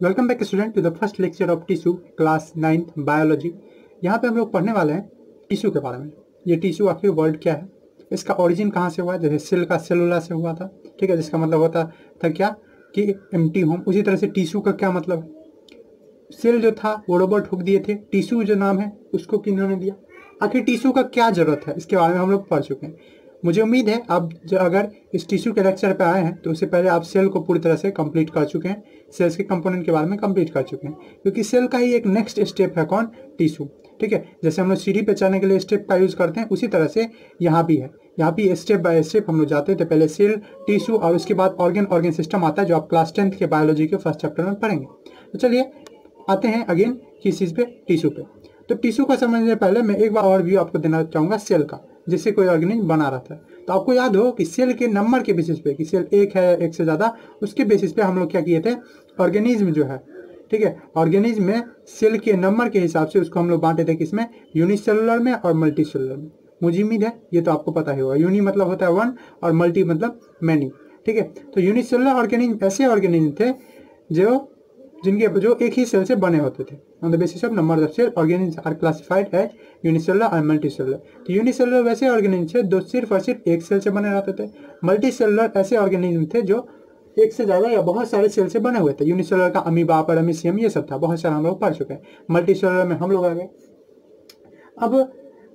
Welcome back student to the first lecture of tissue class 9th biology. यहाँ पे हम लोग पढ़ने वाले हैं टिश्यू के बारे में। ये टिश्यू आखिर वर्ड क्या है, इसका ओरिजिन कहाँ से हुआ है। जैसे सेल का सेलुला से हुआ था, ठीक है, जिसका मतलब होता था क्या कि एम्प्टी होम। उसी तरह से टिश्यू का क्या मतलब है। सेल जो था वो रोबोट ठोक दिए थे, टिश्यू जो नाम है उसको किन्होंने दिया। आखिर टिश्यू का क्या जरूरत है इसके बारे में हम लोग पढ़ चुके हैं। मुझे उम्मीद है आप अगर इस टिश्यू के लेक्चर पे आए हैं तो उससे पहले आप सेल को पूरी तरह से कंप्लीट कर चुके हैं, सेल्स के कंपोनेंट के बारे में कंप्लीट कर चुके हैं, क्योंकि सेल का ही एक नेक्स्ट स्टेप है कौन, टिश्यू। ठीक है, जैसे हम लोग सीढ़ी पे चढ़ने के लिए स्टेप का यूज करते हैं उसी तरह से यहाँ भी है। यहाँ भी स्टेप बाय स्टेप हम लोग जाते थे, पहले सेल, टिश्यू और उसके बाद ऑर्गन सिस्टम आता है जो आप क्लास 10th के बायोलॉजी के फर्स्ट चैप्टर में पढ़ेंगे। तो चलिए आते हैं अगेन किस चीज़ पे, टिश्यू पे। तो टिश्यू का समझने से पहले मैं एक बार और व्यू आपको देना चाहूँगा सेल का, जिससे कोई ऑर्गेनिज्म बना रहता है। तो आपको याद हो कि सेल के नंबर के बेसिस पे कि सेल एक है एक से ज़्यादा, उसके बेसिस पे हम लोग क्या किए थे, ऑर्गेनिज्म जो है, ठीक है, ऑर्गेनिज्म में सेल के नंबर के हिसाब से उसको हम लोग बांटे थे किसमें, यूनिसेलुलर में और मल्टी सेलुलर में। मुझे उम्मीद है ये तो आपको पता ही होगा। यूनि मतलब होता है वन और मल्टी मतलब मैनी। ठीक है, तो यूनिसेलुलर ऑर्गेनिज्म ऐसे ऑर्गेनिज्म थे जो एक ही सेल से बने होते थे। On the basis of number of cell organism are classified as unicellular और मल्टीसेलुलर। तो यूनिसेलुलर वैसे ऑर्गेनिज्म थे जो सिर्फ और सिर्फ एक सेल से बने रहते थे। मल्टीसेलुलर ऐसे ऑर्गेनिज्म थे जो एक से ज्यादा या बहुत सारे सेल से बने हुए थे। यूनिसेलुलर का अमीबा, पैरामीशियम, ये सब था, बहुत सारा हम लोग पढ़ चुके हैं। मल्टीसेलुलर में हम लोग आ गए। अब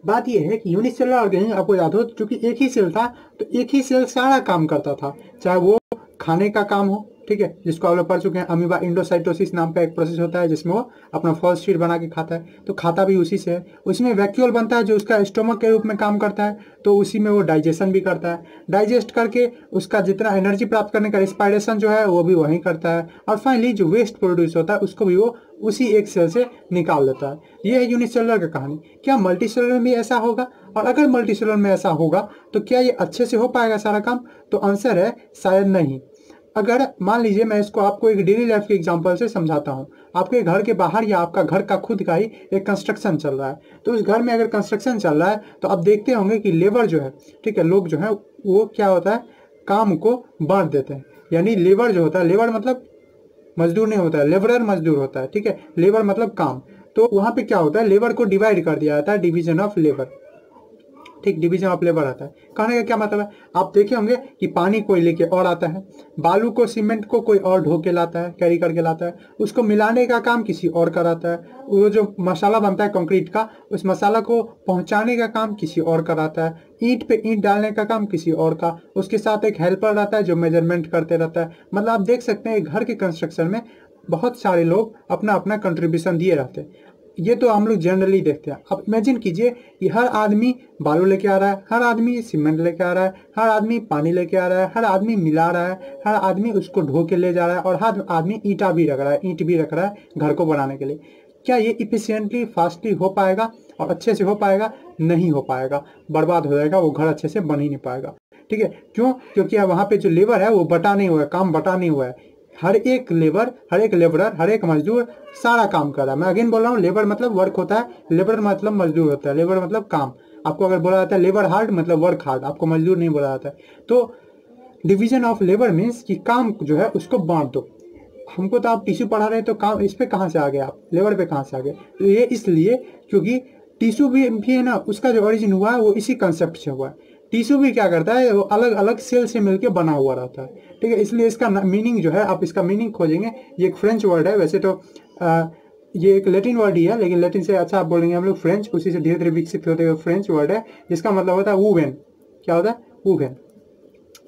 बात यह है कि यूनिसेलुलर ऑर्गेनिज्म आपको याद हो, क्योंकि एक ही सेल था तो एक ही सेल सारा काम करता था, चाहे वो खाने का काम हो, ठीक है, जिसको आप लोग पढ़ चुके हैं। अमीबा इंडोसाइटोसिस नाम का एक प्रोसेस होता है जिसमें वो अपना फॉल्स शीट बना के खाता है, तो खाता भी उसी से है। उसमें वैक्यूल बनता है जो उसका स्टोमक के रूप में काम करता है, तो उसी में वो डाइजेशन भी करता है। डाइजेस्ट करके उसका जितना एनर्जी प्राप्त करने का रिस्पायरेशन जो है वो भी वही करता है, और फाइनली जो वेस्ट प्रोड्यूस होता है उसको भी वो उसी एक सेल से निकाल देता है। ये है यूनिसेलुलर की कहानी। क्या मल्टीसेलुलर में भी ऐसा होगा? और अगर मल्टीसेलुलर में ऐसा होगा तो क्या ये अच्छे से हो पाएगा सारा काम? तो आंसर है शायद नहीं। अगर मान लीजिए मैं इसको आपको एक डेली लाइफ के एग्जांपल से समझाता हूँ। आपके घर के बाहर या आपका घर का खुद का ही एक कंस्ट्रक्शन चल रहा है, तो उस घर में अगर कंस्ट्रक्शन चल रहा है तो आप देखते होंगे कि लेबर जो है, ठीक है, लोग जो है वो क्या होता है, काम को बांट देते हैं। यानी लेबर जो होता है, लेबर मतलब मजदूर नहीं होता है, लेबरर मजदूर होता है, ठीक है, लेबर मतलब काम। तो वहां पे क्या होता है, लेबर को डिवाइड कर दिया जाता है, डिवीजन ऑफ लेबर। ठीक, डिवीजन ऑफ लेबर आता है। कहने का क्या मतलब है, आप देखे होंगे कि पानी कोई लेके और आता है, बालू को, सीमेंट को कोई और ढो के लाता है, कैरी करके लाता है, उसको मिलाने का काम किसी और कराता है। वो जो मसाला बनता है कंक्रीट का, उस मसाला को पहुंचाने का काम किसी और कराता है। ईंट पे ईंट डालने का काम किसी और का, उसके साथ एक हेल्पर रहता है जो मेजरमेंट करते रहता है। मतलब आप देख सकते हैं घर के कंस्ट्रक्शन में बहुत सारे लोग अपना अपना कंट्रीब्यूशन दिए रहते हैं। ये तो हम लोग जनरली देखते हैं। अब इमेजिन कीजिए कि हर आदमी बालू लेके आ रहा है, हर आदमी सीमेंट लेके आ रहा है, हर आदमी पानी लेके आ रहा है, हर आदमी मिला रहा है, हर आदमी उसको ढो के ले जा रहा है, और हर आदमी ईंटा भी रख रहा है, ईंट भी रख रहा है घर को बनाने के लिए। क्या ये इफिशियंटली, फास्टली हो पाएगा और अच्छे से हो पाएगा? नहीं हो पाएगा, बर्बाद हो जाएगा, वो घर अच्छे से बन ही नहीं पाएगा। ठीक है, क्यों? क्योंकि वहां पे जो लेबर है वो बटा नहीं हुआ है, काम बटा नहीं हुआ है। हर एक लेबर, हर एक लेबरर, हर एक मजदूर सारा काम कर रहा है। मैं अगेन बोल रहा हूँ, लेबर मतलब वर्क होता है, लेबर मतलब मजदूर होता है, लेबर मतलब काम। आपको अगर बोला जाता है लेबर हार्ड मतलब वर्क हार्ड, आपको मजदूर नहीं बोला जाता है। तो डिवीजन ऑफ लेबर मीन्स कि काम जो है उसको बांट दो। हमको तो आप टिश्यू पढ़ा रहे हैं तो काम इस पे कहाँ से आ गए, आप लेबर पे कहाँ से आ गए? तो ये इसलिए क्योंकि टिश्यू भी है ना, उसका जो ओरिजिन हुआ है वो इसी कंसेप्ट से हुआ है। टिश्यू भी क्या करता है, वो अलग अलग सेल से मिलकर बना हुआ रहता है। ठीक है, इसलिए इसका मीनिंग जो है, आप इसका मीनिंग खोजेंगे, ये एक फ्रेंच वर्ड है। वैसे तो ये एक लैटिन वर्ड ही है, लेकिन लैटिन से अच्छा आप बोलेंगे हम लोग फ्रेंच, उसी से धीरे धीरे विकसित होते हुए फ्रेंच वर्ड है, जिसका मतलब होता है वूवेन। क्या होता है? वूवेन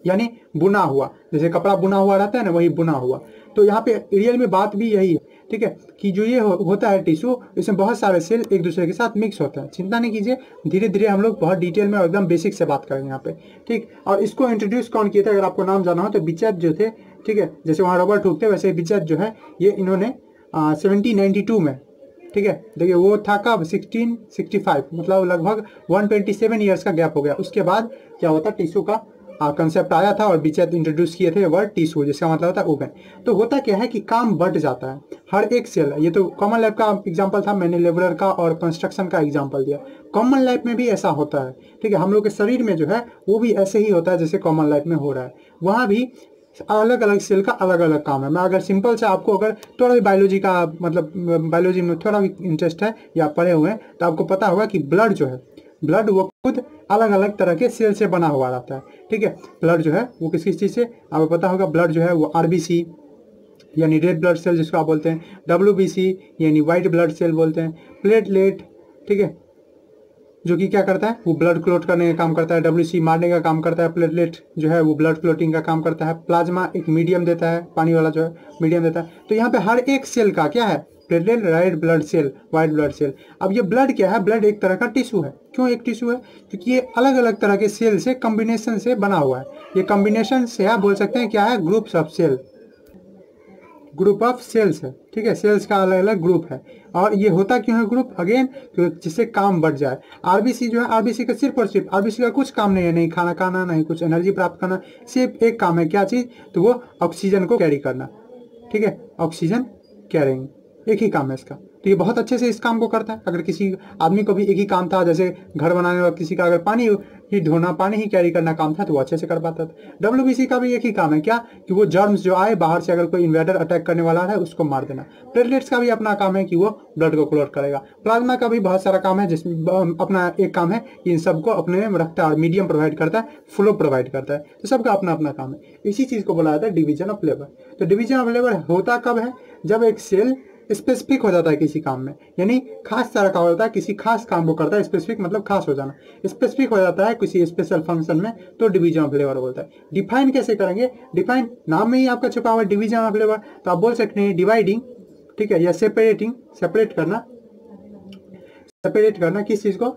यानी बुना हुआ। जैसे कपड़ा बुना हुआ रहता है ना, वही बुना हुआ। तो यहाँ पे रियल में बात भी यही है, ठीक है, कि जो ये होता है टिश्यू, इसमें बहुत सारे सेल एक दूसरे के साथ मिक्स होते हैं। चिंता नहीं कीजिए, धीरे धीरे हम लोग बहुत डिटेल में एकदम बेसिक से बात करेंगे यहाँ पे। ठीक, और इसको इंट्रोड्यूस कौन किया था, अगर आपको नाम जाना हो तो बिचेट जो थे, ठीक है, जैसे वहाँ रॉबर्ट हुक थे वैसे बिचेट जो है, ये इन्होंने 1792 में, ठीक है, देखिए वो था कब, 1665, मतलब लगभग 127 ईयर्स का गैप हो गया। उसके बाद क्या होता, टिश्यू का कंसेप्ट आया था और बिचेट इंट्रोड्यूस किए थे वर्ड टिश्यू, जिसका मतलब होता है ओवन। तो होता क्या है कि काम बढ़ जाता है, हर एक सेल। ये तो कॉमन लाइफ का एग्जांपल था, मैंने लेबरर का और कंस्ट्रक्शन का एग्जांपल दिया। कॉमन लाइफ में भी ऐसा होता है, ठीक है, हम लोग के शरीर में जो है वो भी ऐसे ही होता है जैसे कॉमन लाइफ में हो रहा है। वहाँ भी अलग अलग सेल का अलग अलग काम है। मैं अगर सिंपल से आपको अगर थोड़ा भी बायोलॉजी का मतलब बायोलॉजी में थोड़ा भी इंटरेस्ट है या पढ़े हुए हैं तो आपको पता होगा कि ब्लड जो है, ब्लड वो खुद अलग अलग तरह के सेल से बना हुआ रहता है। ठीक है, ब्लड जो है वो किस किस चीज़ से आपको पता होगा। ब्लड जो है वो आरबीसी यानी रेड ब्लड सेल जिसको आप बोलते हैं, डब्ल्यूबीसी यानी वाइट ब्लड सेल बोलते हैं, प्लेटलेट, ठीक है, जो कि क्या करता है वो ब्लड क्लोट करने का काम करता है, डब्ल्यूसी मारने का काम करता है, प्लेटलेट जो है वो ब्लड क्लोटिंग का काम करता है, प्लाज्मा एक मीडियम देता है, पानी वाला जो है मीडियम देता है। तो यहाँ पे हर एक सेल का क्या है, platelet, red blood cell, white blood cell. अब ये ब्लड क्या है, ब्लड एक तरह का टिश्यू है। क्यों एक टिश्यू है, क्योंकि ये अलग अलग तरह के सेल से कॉम्बिनेशन से बना हुआ है। ये कॉम्बिनेशन से आप बोल सकते हैं क्या है, groups of cell, group of cells है। ठीक है, सेल्स का अलग अलग ग्रुप है। और ये होता क्यों है ग्रुप, अगेन जिससे काम बढ़ जाए। आरबीसी जो है, आरबीसी का सिर्फ और सिर्फ आरबीसी का कुछ काम नहीं है, नहीं खाना खाना, नहीं कुछ एनर्जी प्राप्त करना, सिर्फ एक काम है, क्या चीज़, तो वो ऑक्सीजन को कैरी करना। ठीक है, ऑक्सीजन कैरिंग एक ही काम है इसका। तो ये बहुत अच्छे से इस काम को करता है। अगर किसी आदमी को भी एक ही काम था, जैसे घर बनाने वाला किसी का अगर पानी ही धोना, पानी ही कैरी करना काम था, तो वो अच्छे से कर पाता था। डब्ल्यूबीसी का भी एक ही काम है, क्या, कि वो जर्म्स जो आए बाहर से, अगर कोई इन्वेडर अटैक करने वाला है उसको मार देना। प्लेटलेट्स का भी अपना काम है कि वो ब्लड को क्लोट करेगा। प्लाज्मा का भी बहुत सारा काम है, जिसमें अपना एक काम है इन सबको अपने में रखता है, मीडियम प्रोवाइड करता है, फ्लो प्रोवाइड करता है। तो सबका अपना अपना काम है। इसी चीज़ को बोला जाता है डिवीजन ऑफ लेबर। तो डिवीजन ऑफ लेबर होता कब है, जब एक सेल स्पेसिफिक हो जाता है किसी काम में, यानी खास तरह का होता है, किसी खास काम को करता है। स्पेसिफिक मतलब खास हो जाना, स्पेसिफिक हो जाता है किसी स्पेशल फंक्शन में, तो डिवीजन ऑफ लेबर बोलता है। डिफाइन कैसे करेंगे, डिफाइन नाम में ही आपका छुपा हुआ है डिवीजन ऑफ लेबर। तो आप बोल सकते हैं डिवाइडिंग, ठीक है, या सेपरेटिंग, सेपरेट करना, सेपरेट करना किस चीज को,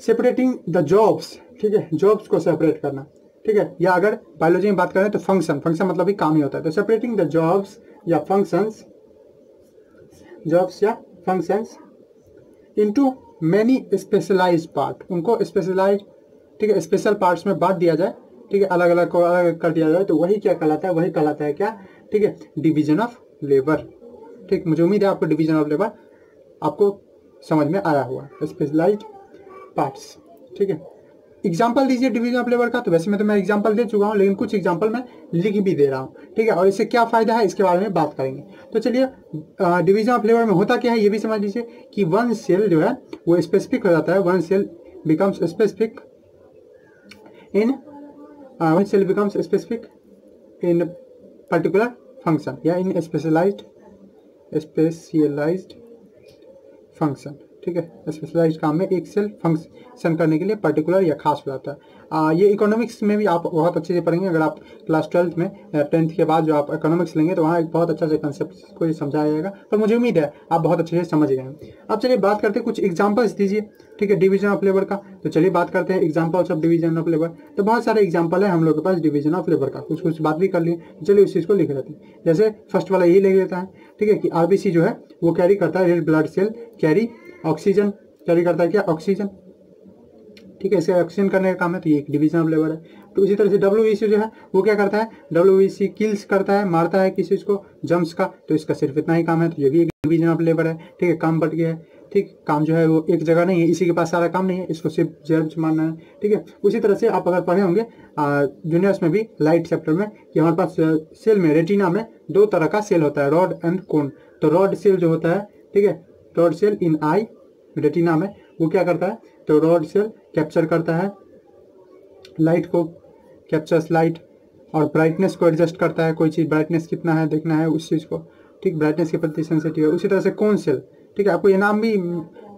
सेपरेटिंग द जॉब्स। ठीक है, जॉब्स को सेपरेट करना। ठीक है, या अगर बायोलॉजी में बात करें तो फंक्शन, फंक्शन मतलब भी काम ही होता है। तो सेपरेटिंग द जॉब्स या फंक्शंस, जॉब्स या functions into many specialised part, उनको स्पेशलाइज, ठीक है, स्पेशल पार्ट्स में बांट दिया जाए। ठीक है, अलग अलग को अलग कर दिया जाए, तो वही क्या कहलाता है, वही कहलाता है क्या, ठीक है, डिवीजन ऑफ लेबर। ठीक, मुझे उम्मीद है आपको डिवीजन ऑफ लेबर आपको समझ में आया हुआ, स्पेशलाइज्ड पार्ट्स। ठीक है, एग्जाम्पल दीजिए डिवीजन ऑफ लेबर का। तो वैसे में तो मैं एग्जाम्पल दे चुका हूँ, लेकिन कुछ एग्जाम्पल मैं लिख भी दे रहा हूँ। ठीक है, और इससे क्या फायदा है इसके बारे में बात करेंगे। तो चलिए, डिवीजन ऑफ लेबर में होता क्या है ये भी समझ लीजिए, कि वन सेल जो है वो स्पेसिफिक हो जाता है, one cell becomes specific in, one cell becomes specific in particular function या इन स्पेशलाइज्ड फंक्शन। ठीक है, स्पेशलाइज्ड काम में एक सेल फंक्शन करने के लिए पर्टिकुलर या खास हो जाता है। ये इकोनॉमिक्स में भी आप बहुत अच्छे से पढ़ेंगे। अगर आप क्लास 12th में 10th के बाद जो आप इकोनॉमिक्स लेंगे तो वहाँ एक बहुत अच्छा से कंसेप्ट को समझाया जाएगा। पर मुझे उम्मीद है आप बहुत अच्छे से समझ गए हैं। अब चलिए बात करते हैं, कुछ एग्जाम्पल्स दीजिए। ठीक है, डिवीजन ऑफ लेबर का। तो चलिए बात करते हैं examples of division of labour. तो बहुत सारे एग्जाम्पल है हम लोग के पास डिवीजन ऑफ लेबर का, कुछ कुछ बात भी कर लिए। चलिए उस चीज़ को लिख लेते हैं। जैसे फर्स्ट वाला यही लिख लेता है, ठीक है, कि आरबीसी जो है वो कैरी करता है, red blood cell carry oxygen, carry करता है क्या, ऑक्सीजन। ठीक है, इसका ऑक्सीजन करने का काम है, तो ये एक डिवीजन ऑफ लेबर है। तो इसी तरह से डब्ल्यूबीसी जो है वो क्या करता है, डब्ल्यूबीसी किल्स करता है, मारता है किसी को, जम्स का, तो इसका सिर्फ इतना ही काम है, तो ये भी एक डिवीजन ऑफ लेबर है। ठीक है, काम बढ़ गया है। ठीक, काम जो है वो एक जगह नहीं है, इसी के पास सारा काम नहीं है, इसको सिर्फ जर्म्स मारना है। ठीक है, उसी तरह से आप अगर पढ़े होंगे जूनियर्स में भी लाइट चैप्टर में, कि हमारे पास सेल में, रेटिना में दो तरह का सेल होता है, रॉड एंड कोन। तो रॉड सेल जो होता है, ठीक है, रॉड सेल इन आई, रेटिना में, वो क्या करता है, तो रॉड सेल कैप्चर करता है लाइट को, कैप्चर्स लाइट, और ब्राइटनेस को एडजस्ट करता है। कोई चीज़ ब्राइटनेस कितना है देखना है उस चीज़ को, ठीक, ब्राइटनेस के प्रति सेंसिटिव है। उसी तरह से कोन सेल, ठीक है, आपको ये नाम भी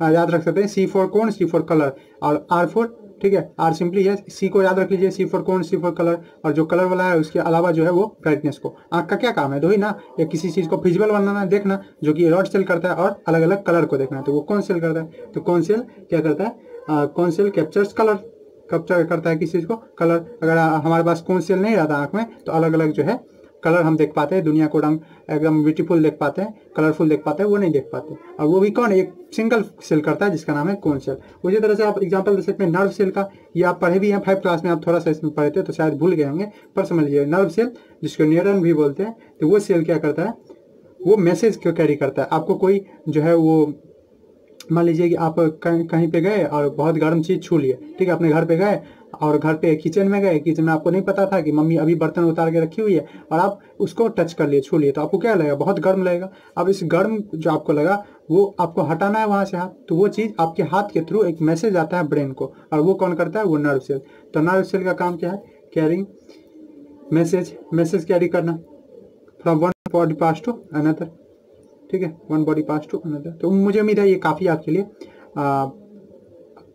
याद रख सकते हैं, C for cone, C for colour, और R फॉर, ठीक है, R सिंपली है, C को याद रख लीजिए, C for cone, C for colour, और जो कलर वाला है उसके अलावा जो है वो ब्राइटनेस को। आँख का क्या काम है, दो ही ना, या किसी चीज़ को विजुअल बनाना, देखना, जो कि रॉड सेल करता है, और अलग अलग कलर को देखना है, तो वो कौन सेल करता है। तो कौन सेल क्या करता है, कौन सेल कैप्चर्स कलर, कैप्चर करता है किसी चीज़ को, कलर। अगर हमारे पास कौन सेल नहीं रहता आँख में, तो अलग अलग जो है कलर हम देख पाते हैं, दुनिया को रंग एकदम ब्यूटीफुल देख पाते हैं, कलरफुल देख पाते हैं, वो नहीं देख पाते। और वो भी कौन, एक सिंगल सेल करता है जिसका नाम है कोन सेल। उसी तरह से आप एग्जांपल दे सकते हैं नर्व सेल का। ये आप पढ़े भी हैं 5th क्लास में, आप थोड़ा सा इसमें पढ़े थे तो शायद भूल गए होंगे, पर समझ लीजिए नर्व सेल, जिसको न्यूरॉन भी बोलते हैं, तो वो सेल क्या करता है, वो मैसेज को कैरी करता है। आपको कोई जो है वो, मान लीजिए कि आप कहीं पे गए और बहुत गर्म चीज़ छू लिए, ठीक है, अपने घर पे गए और घर पे किचन में गए, किचन में आपको नहीं पता था कि मम्मी अभी बर्तन उतार के रखी हुई है और आप उसको टच कर लिए, छू लिए, तो आपको क्या लगेगा, बहुत गर्म लगेगा। अब इस गर्म जो आपको लगा वो आपको हटाना है वहाँ से हाथ, तो वो चीज़ आपके हाथ के थ्रू एक मैसेज आता है ब्रेन को, और वो कौन करता है, वो नर्व सेल। तो नर्व सेल का काम क्या है, कैरिंग मैसेज कैरी करना from one body part two another, ठीक है, one body part two another. तो मुझे उम्मीद है ये काफ़ी आपके लिए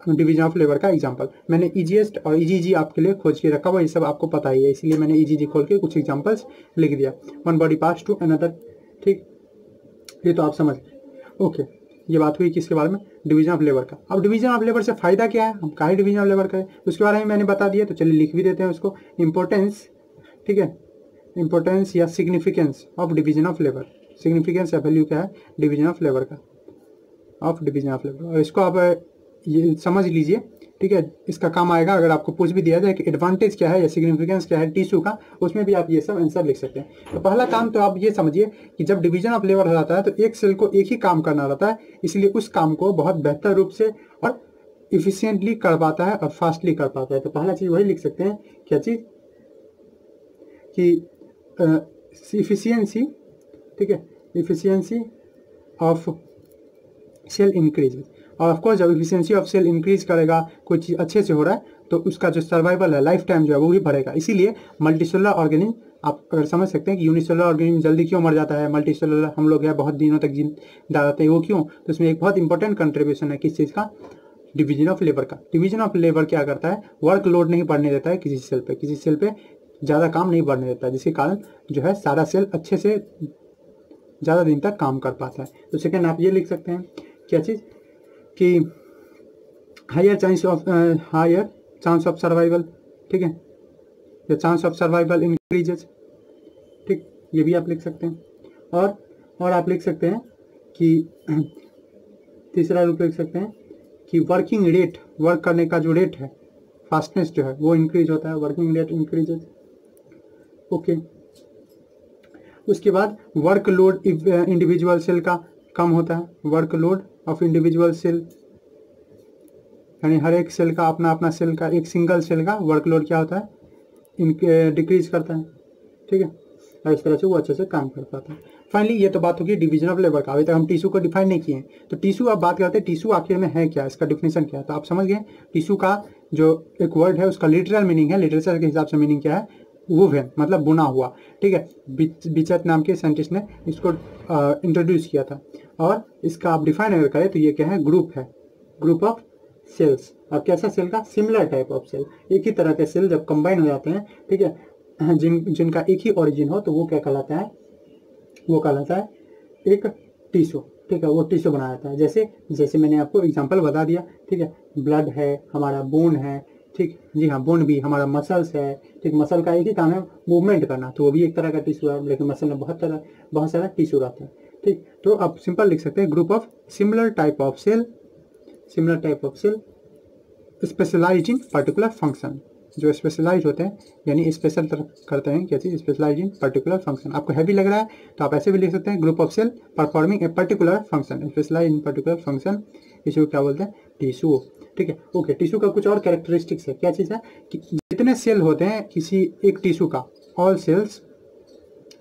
डिवीजन ऑफ लेबर का एग्जांपल, मैंने ईजीएस्ट और ईजीजी आपके लिए खोज के रखा हुआ, ये सब आपको पता ही है, इसीलिए मैंने ईजीजी खोल के कुछ एग्जांपल्स लिख दिया, one body part two another, ठीक, ये तो आप समझ गए। ओके, ये बात हुई किसके बारे में, डिवीजन ऑफ लेबर का। अब डिवीजन ऑफ लेबर से फायदा क्या है, हम काहे डिवीजन ऑफ लेबर करें, उसके बारे में मैंने बता दिया, तो चलिए लिख भी देते हैं उसको, इंपॉर्टेंस, ठीक है, इंपॉर्टेंस या significance of division of labour, significance या वैल्यू क्या है डिवीजन ऑफ लेबर का, ऑफ डिवीजन ऑफ लेबर। और इसको आप ये समझ लीजिए, ठीक है, इसका काम आएगा अगर आपको पूछ भी दिया जाए कि एडवांटेज क्या है या सिग्निफिकेंस क्या है टिश्यू का, उसमें भी आप ये सब आंसर लिख सकते हैं। तो पहला काम तो आप ये समझिए कि जब डिवीजन ऑफ लेबर हो जाता है तो एक सेल को एक ही काम करना रहता है, इसलिए उस काम को बहुत बेहतर रूप से और इफिशियंटली कर पाता है और फास्टली कर पाता है। तो पहला चीज़ वही लिख सकते हैं, क्या चीज़, कि इफिशियंसी, ठीक है, इफिशियंसी ऑफ सेल इंक्रीज। और ऑफकोर्स जब इफिशियंसी ऑफ सेल इंक्रीज करेगा, कोई चीज़ अच्छे से हो रहा है, तो उसका जो सर्वाइवल है, लाइफ टाइम जो है वो भी बढ़ेगा। इसीलिए मल्टीसेलुलर ऑर्गेनिज्म आप अगर समझ सकते हैं कि यूनिसेलुलर ऑर्गेनिज्म जल्दी क्यों मर जाता है, मल्टीसेलुलर हम लोग है बहुत दिनों तक जिंदा रहते हैं, वो क्यों, तो इसमें एक बहुत इंपॉर्टेंट कंट्रीब्यूशन है किस चीज़ का, डिवीजन ऑफ लेबर का। डिवीजन ऑफ लेबर क्या करता है, वर्क लोड नहीं बढ़ने देता है किसी सेल पे, किसी सेल पे ज़्यादा काम नहीं बढ़ने देता है, जिसके कारण जो है सारा सेल अच्छे से ज़्यादा दिन तक काम कर पाता है। तो सेकेंड आप ये लिख सकते हैं, क्या चीज़, कि हायर चांस ऑफ सर्वाइवल, ठीक है, the chance of survival increases, ठीक, ये भी आप लिख सकते हैं। और आप लिख सकते हैं कि तीसरा रूप लिख सकते हैं कि वर्किंग रेट, वर्क करने का जो रेट है, फास्टनेस जो है वो इंक्रीज होता है, वर्किंग रेट इंक्रीजेज। ओके, उसके बाद वर्कलोड इंडिविजुअल सेल का कम होता है, वर्कलोड ऑफ इंडिविजुअल सेल, यानी हर एक सेल का अपना अपना सेल का, एक सिंगल सेल का वर्कलोड क्या होता है, इनके डिक्रीज करता है, ठीक है, और इस तरह से वो अच्छे से काम कर पाता है। फाइनली ये तो बात होगी डिवीजन ऑफ लेबर का। अभी तक हम टिश्यू को डिफाइन नहीं किए, तो टिश्यू आप बात करते हैं, टिश्यू आखिर में है क्या, इसका डिफिनेशन क्या है, तो आप समझ गए टिश्यू का जो एक वर्ड है उसका लिटरल मीनिंग है, लिटरेचर के हिसाब से मीनिंग क्या है, वुवन मतलब बुना हुआ, ठीक है, बिचत नाम के साइंटिस्ट ने इसको इंट्रोड्यूस किया था। और इसका आप डिफाइन अगर करें तो ये क्या है, ग्रुप है, ग्रुप ऑफ सेल्स। और कैसा सेल का, सिमिलर टाइप ऑफ सेल, एक ही तरह के सेल जब कंबाइन हो जाते हैं, ठीक है, जिनका एक ही ओरिजिन हो, तो वो क्या कहलाता है, वो कहलाता है एक टिश्यू, ठीक है, वो टिश्यू बना जाता है। जैसे मैंने आपको एग्जांपल बता दिया, ठीक है, ब्लड है हमारा, बोन है, ठीक, जी हाँ, बोन भी हमारा, मसल्स है, ठीक, मसल का एक ही काम है मूवमेंट करना, तो वो भी एक तरह का टिश्यू है, लेकिन मसल में बहुत सारा टिश्यू रहता है, ठीक। तो आप सिंपल लिख सकते हैं, group of similar type of cell specialise in particular function, जो स्पेशलाइज होते हैं यानी स्पेशल करते हैं, क्या चीज़, स्पेशलाइज इन पर्टिकुलर फंक्शन। आपको हैवी लग रहा है तो आप ऐसे भी लिख सकते हैं, group of cell performing a particular function, specialise in particular function, इसी को क्या बोलते हैं, टिश्यू, ठीक है। ओके, टिश्यू का कुछ और कैरेक्टरिस्टिक्स है, क्या चीज़ है कि जितने सेल होते हैं किसी एक टिश्यू का, all cells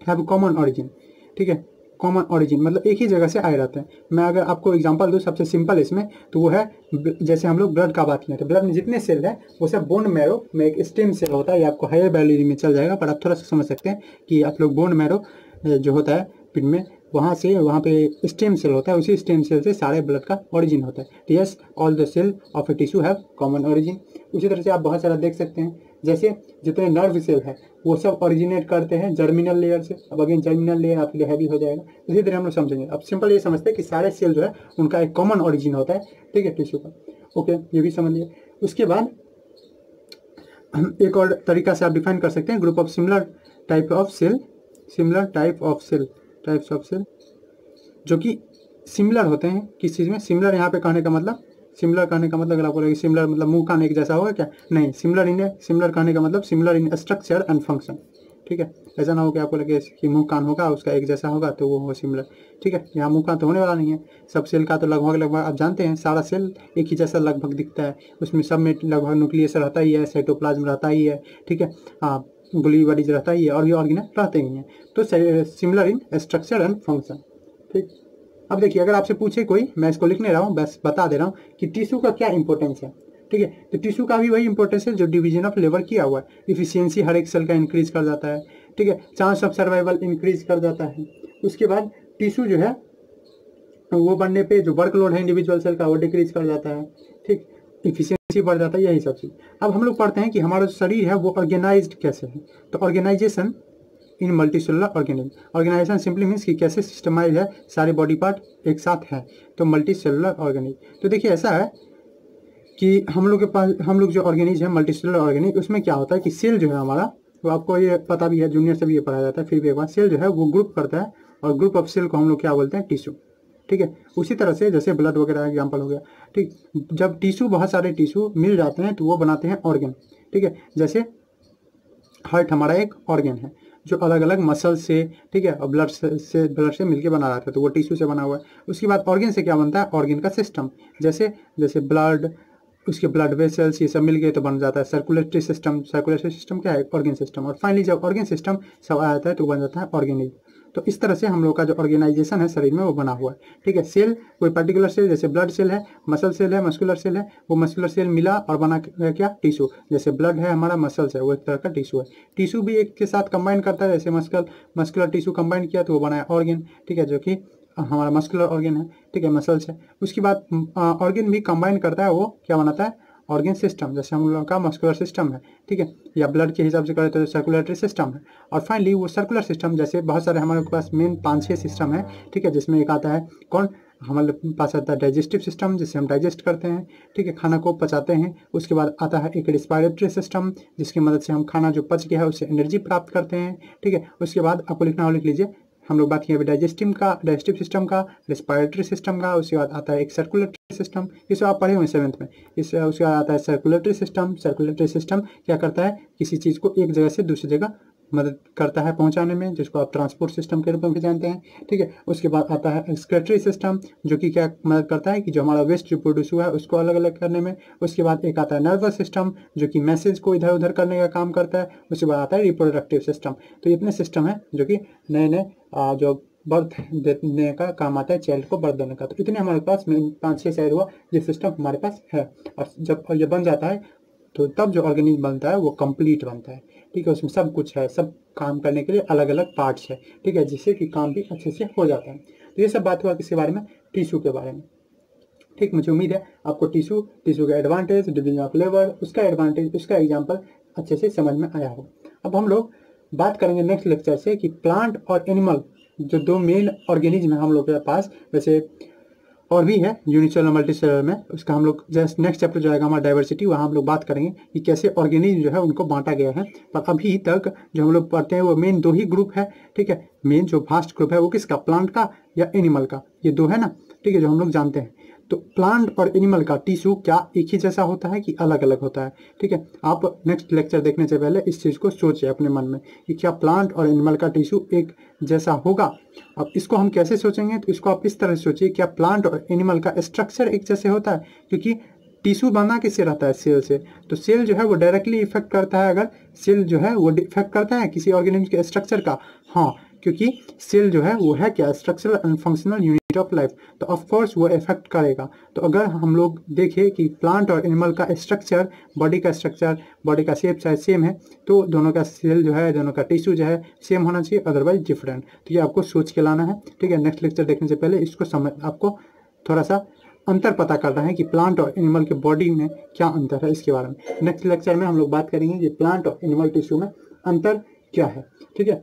have common origin, ठीक है, कॉमन ऑरिजिन मतलब एक ही जगह से आए रहते हैं। मैं अगर आपको एग्जांपल दूं सबसे सिंपल इसमें, तो वो है जैसे हम लोग ब्लड का बात किए थे, ब्लड में जितने सेल है वो सब बोन मैरो में एक स्टेम सेल होता है, ये आपको हायर बायोलॉजी में चल जाएगा, पर आप थोड़ा सा समझ सकते हैं कि आप लोग बोन मैरो जो होता है पिंड में, वहाँ पे स्टेम सेल होता है, उसी स्टेम सेल से सारे ब्लड का ओरिजिन होता है। तो yes, all the cell of a tissue have common origin. उसी तरह से आप बहुत सारा देख सकते हैं, जैसे जितने नर्व सेल है वो सब ओरिजिनेट करते हैं जर्मिनल लेयर से। अब अगेन जर्मिनल लेयर आपके लिए हैवी हो जाएगा, इसी तरह हम लोग समझेंगे। अब सिंपल ये समझते हैं कि सारे सेल जो है उनका एक कॉमन ओरिजिन होता है, ठीक है, टिश्यू का। ओके, ये भी समझ लिया। उसके बाद एक और तरीका से आप डिफाइन कर सकते हैं, group of similar type of cell, types of cell जो कि सिमिलर होते हैं किस चीज़ में, सिमिलर यहाँ पे कहने का मतलब, अगर आपको लगे सिमिलर मतलब मुंह खाने के जैसा होगा क्या, नहीं, सिमिलर कहने का मतलब similar in structure and function, ठीक है। ऐसा ना हो कि आपको लगे कि मुंह कान होगा उसका एक जैसा होगा तो वो हो सिमिलर, ठीक है। यहाँ मुंह कान तो होने वाला नहीं है, सब सेल का तो लगभग आप जानते हैं सारा सेल एक ही जैसा लगभग दिखता है, उसमें सब में लगभग न्यूक्लियस रहता ही है, साइटोप्लाज्म रहता ही है, ठीक है। हाँ, गोली बॉडीज रहता ही है और भी ऑर्गेनल रहते ही हैं, तो similar in structure and function, ठीक। अब देखिए अगर आपसे पूछे कोई, मैं इसको लिखने रहा हूँ, बस बता दे रहा हूँ कि टिश्यू का क्या इंपॉर्टेंस है, ठीक है। तो टिश्यू का भी वही इंपॉर्टेंस है जो डिवीजन ऑफ लेबर किया हुआ है। इफिशियंसी हर एक सेल का इंक्रीज कर जाता है, ठीक है। चांस ऑफ सर्वाइवल इंक्रीज कर जाता है। उसके बाद टिश्यू जो है वो बनने पे जो वर्कलोड है इंडिविजुअल सेल का वो डिक्रीज कर जाता है, ठीक। इफिशियंसी बढ़ जाता है, यही सब चीज़। अब हम लोग पढ़ते हैं कि हमारा जो शरीर है वो ऑर्गेनाइज्ड कैसे है। तो organization in multicellular organism, organization simply means कि कैसे सिस्टमाइज है, सारे बॉडी पार्ट एक साथ हैं, तो मल्टीसेलुलर ऑर्गेनिज्म। तो देखिए ऐसा है कि हम लोग के पास, हम लोग जो ऑर्गेनिज्म है मल्टीसेलुलर ऑर्गेनिज्म, उसमें क्या होता है कि सेल जो है हमारा, तो आपको ये पता भी है, जूनियर से भी ये पढ़ाया जाता है, फिर भी एक बार, सेल जो है वो ग्रुप करता है और ग्रुप ऑफ सेल को हम लोग क्या बोलते हैं, टिश्यू, ठीक है। उसी तरह से जैसे ब्लड वगैरह एग्जाम्पल हो गया, ठीक। जब टिश्यू, बहुत सारे टिश्यू मिल जाते हैं तो वो बनाते हैं ऑर्गन, ठीक है। जैसे हार्ट हमारा एक ऑर्गन है जो अलग अलग मसल से, ठीक है, और ब्लड से मिलके बना रहता है, तो वो टिश्यू से बना हुआ है। उसके बाद ऑर्गन से क्या बनता है, ऑर्गन का सिस्टम, जैसे जैसे ब्लड, उसके ब्लड वेसल्स, ये सब मिल गए तो बन जाता है सर्कुलेटरी सिस्टम। सर्कुलेटरी सिस्टम क्या है, ऑर्गन सिस्टम। और फाइनली जब ऑर्गन सिस्टम सब आ जाता है तो बन जाता है ऑर्गेनिज्म। तो इस तरह से हम लोग का जो ऑर्गेनाइजेशन है शरीर में वो बना हुआ है, ठीक है। सेल, कोई पर्टिकुलर सेल, जैसे ब्लड सेल है, मसल सेल है, मस्कुलर सेल है, वो मस्कुलर सेल मिला और बना क्या, टिश्यू। जैसे ब्लड है हमारा, मसल्स है, वो एक तरह का टिश्यू है। टिश्यू भी एक के साथ कंबाइन करता है, जैसे मस्कुलर टिश्यू कंबाइन किया तो वो बना है ऑर्गन, ठीक है, जो कि हमारा मस्कुलर ऑर्गन है, ठीक है, मसल्स है। उसके बाद ऑर्गन भी कंबाइन करता है, वो क्या बनाता है, ऑर्गन सिस्टम, जैसे हम लोग का मस्कुलर सिस्टम है, ठीक है, या ब्लड के हिसाब से करें तो सर्कुलेटरी सिस्टम है। और फाइनली वो सर्कुलर सिस्टम, जैसे बहुत सारे हमारे पास मेन 5-6 सिस्टम है, ठीक है, जिसमें एक आता है कौन, हमारे पास आता है डाइजेस्टिव सिस्टम, जिससे हम डाइजेस्ट करते हैं, ठीक है, खाना को पचाते हैं। उसके बाद आता है एक रिस्पायरेटरी सिस्टम, जिसकी मदद से हम खाना जो पच गया है उससे एनर्जी प्राप्त करते हैं, ठीक है। उसके बाद आपको लिखना हो, लिख लीजिए, हम लोग बात किए अभी डाइजेस्टिव सिस्टम का, रिस्पायरेटरी सिस्टम का। उसके बाद आता है एक सर्कुलेटरी सिस्टम, इसे आप पढ़े हुए 7th में। इससे उसके बाद आता है सर्कुलेटरी सिस्टम। सर्कुलेटरी सिस्टम क्या करता है, किसी चीज़ को एक जगह से दूसरी जगह मदद करता है पहुंचाने में, जिसको आप ट्रांसपोर्ट सिस्टम के रूप में भी जानते हैं, ठीक है। उसके बाद आता है एक्सक्रीटरी सिस्टम, जो कि क्या मदद करता है कि जो हमारा वेस्ट जो प्रोड्यूस हुआ है उसको अलग अलग करने में। उसके बाद एक आता है नर्वस सिस्टम, जो कि मैसेज को इधर उधर करने का काम करता है। उसके बाद आता है रिप्रोडक्टिव सिस्टम। तो इतने सिस्टम है जो कि नए नए जो बर्थ देने का काम आता है, चाइल्ड को बर्थ देने का। तो इतने हमारे पास 5-6 शायद हुआ ये सिस्टम हमारे पास है। और जब ये बन जाता है तो तब जो ऑर्गेनिज्म बनता है वो कंप्लीट बनता है, ठीक है। उसमें सब कुछ है, सब काम करने के लिए अलग अलग पार्ट्स है, ठीक है, जिससे कि काम भी अच्छे से हो जाता है। तो ये सब बात हुआ किसके बारे में, टिश्यू के बारे में, ठीक। मुझे उम्मीद है आपको टिश्यू का एडवांटेज, डिवीजन ऑफ लेबर, उसका एडवांटेज, उसका एग्जाम्पल अच्छे से समझ में आया हो। अब हम लोग बात करेंगे नेक्स्ट लेक्चर से कि प्लांट और एनिमल जो 2 मेन ऑर्गेनिज्म है हम लोग के पास, वैसे और भी है यूनिसेलुलर मल्टीसेलुलर में, उसका हम लोग जस्ट नेक्स्ट चैप्टर जो आएगा हमारा डाइवर्सिटी, वहाँ हम लोग बात करेंगे कि कैसे ऑर्गेनिज्म जो है उनको बांटा गया है। पर अभी तक जो हम लोग पढ़ते हैं वो मेन 2 ही ग्रुप है, ठीक है। मेन जो फास्ट ग्रुप है वो किसका, प्लांट का या एनिमल का, ये 2 है ना, ठीक है, जो हम लोग जानते हैं। तो प्लांट और एनिमल का टिश्यू क्या एक ही जैसा होता है कि अलग अलग होता है, ठीक है। आप नेक्स्ट लेक्चर देखने से पहले इस चीज़ को सोचिए अपने मन में कि क्या प्लांट और एनिमल का टिश्यू एक जैसा होगा। अब इसको हम कैसे सोचेंगे, तो इसको आप इस तरह से सोचिए, क्या प्लांट और एनिमल का स्ट्रक्चर एक जैसे होता है, क्योंकि टिश्यू बना किससे रहता है, सेल से। तो सेल जो है वो डायरेक्टली इफेक्ट करता है, अगर सेल जो है वो इफेक्ट करता है किसी ऑर्गेनिज्म के स्ट्रक्चर का, हाँ, क्योंकि सेल जो है वो है क्या, structural and functional unit of life, तो ऑफ कोर्स वो इफेक्ट करेगा। तो अगर हम लोग देखें कि प्लांट और एनिमल का स्ट्रक्चर, बॉडी का स्ट्रक्चर, बॉडी का शेप शायद सेम है, तो दोनों का सेल जो है, दोनों का टिश्यू जो है सेम होना चाहिए, अदरवाइज डिफरेंट। तो ये आपको सोच के लाना है, ठीक है। नेक्स्ट लेक्चर देखने से पहले इसको आपको थोड़ा सा अंतर पता करना है कि प्लांट और एनिमल के बॉडी में क्या अंतर है, इसके बारे में नेक्स्ट लेक्चर में हम लोग बात करेंगे कि प्लांट और एनिमल टिश्यू में अंतर क्या है, ठीक है,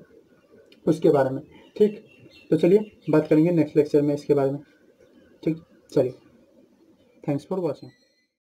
उसके बारे में, ठीक। तो चलिए बात करेंगे नेक्स्ट लेक्चर में इसके बारे में, ठीक। चलिए, थैंक्स फॉर वॉचिंग।